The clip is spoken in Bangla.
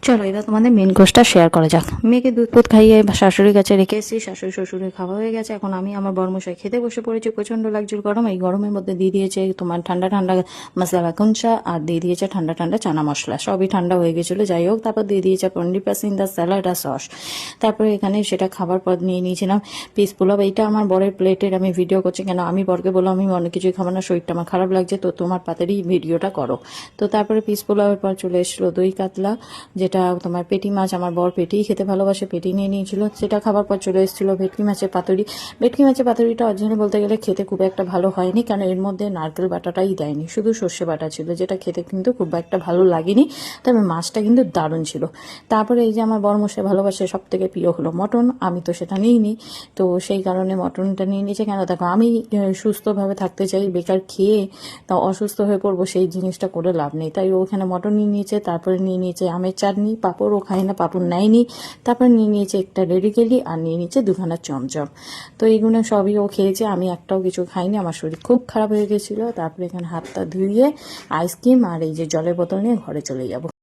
চলো এবার তোমাদের মেন কোর্সটা শেয়ার করা যাক। মেয়েকে দুধ পুধ খাইয়ে শাশুড়ির কাছে রেখে এসেছি, শাশুড়ি শ্বশুরের খাওয়া হয়ে গেছে। এখন আমি আমার বরমশাই খেতে বসে পড়েছি। প্রচণ্ড লাগছিল গরম, এই গরমের মধ্যে দিয়ে দিয়েছে তোমার ঠান্ডা ঠান্ডা মশলা কুঞ্চা, আর দিয়ে দিয়েছে ঠান্ডা ঠান্ডা চানা মশলা, সবই ঠান্ডা হয়ে গেছিলো। যাই হোক, তারপর দিয়ে দিয়েছে 20% দ্য স্যালাড আর সস। তারপরে এখানে সেটা খাবার পর নিয়ে নিয়েছিলাম পিস পোলাও। এইটা আমার বরের প্লেটের আমি ভিডিও করছি, কেন আমি বরকে বললাম আমি অনেক কিছুই খাবো না, শরীরটা আমার খারাপ লাগছে, তো তোমার পাতেরই ভিডিওটা করো। তো তারপরে পিস পোলাওয়ের পর চলে এসেছিলো দই কাতলা, যেটা তোমার পেটি মাছ, আমার বর পেটিই খেতে ভালোবাসে, পেটি নিয়ে নিয়েছিল। সেটা খাবার পর চলে এসেছিলো ভেটকি মাছের পাতুরি। ভেটকি মাছের পাতুরিটা অরিজিনালি বলতে গেলে খেতে খুব একটা ভালো হয়নি, কারণ এর মধ্যে নারকেল বাটাটাই দেয়নি, শুধু সর্ষে বাটা ছিল, যেটা খেতে কিন্তু খুব একটা ভালো লাগেনি। তবে মাছটা কিন্তু দারুণ ছিল। তারপরে এই যে আমার বর মশাই ভালোবাসে সব থেকে প্রিয় হলো মটন, আমি তো সেটা নিইনি, তো সেই কারণে মটনটা নিয়ে নিয়েছে। কেন দেখো, আমি সুস্থভাবে থাকতে চাই, বেকার খেয়ে তা অসুস্থ হয়ে পড়বো, সেই জিনিসটা করে লাভ নেই। তাই ওখানে মটন নিয়ে নিয়েছে। তারপরে নিয়ে নিয়েছে আমের চাটনি, পাঁপড়ও খায় না, পাঁপড় নেয়নি। তারপর নিয়ে নিয়েছে একটা রেডি কেলি, আর নিয়ে নিয়েছে দুখানা চমচম। তো এইগুলো সবই ও খেয়েছে, আমি একটাও কিছু খাইনি, আমার শরীর খুব খারাপ হয়ে গেছিলো। তারপরে এখানে হাতটা ধুয়ে আইসক্রিম আর এই যে জলের বোতল নিয়ে ঘরে চলে যাব।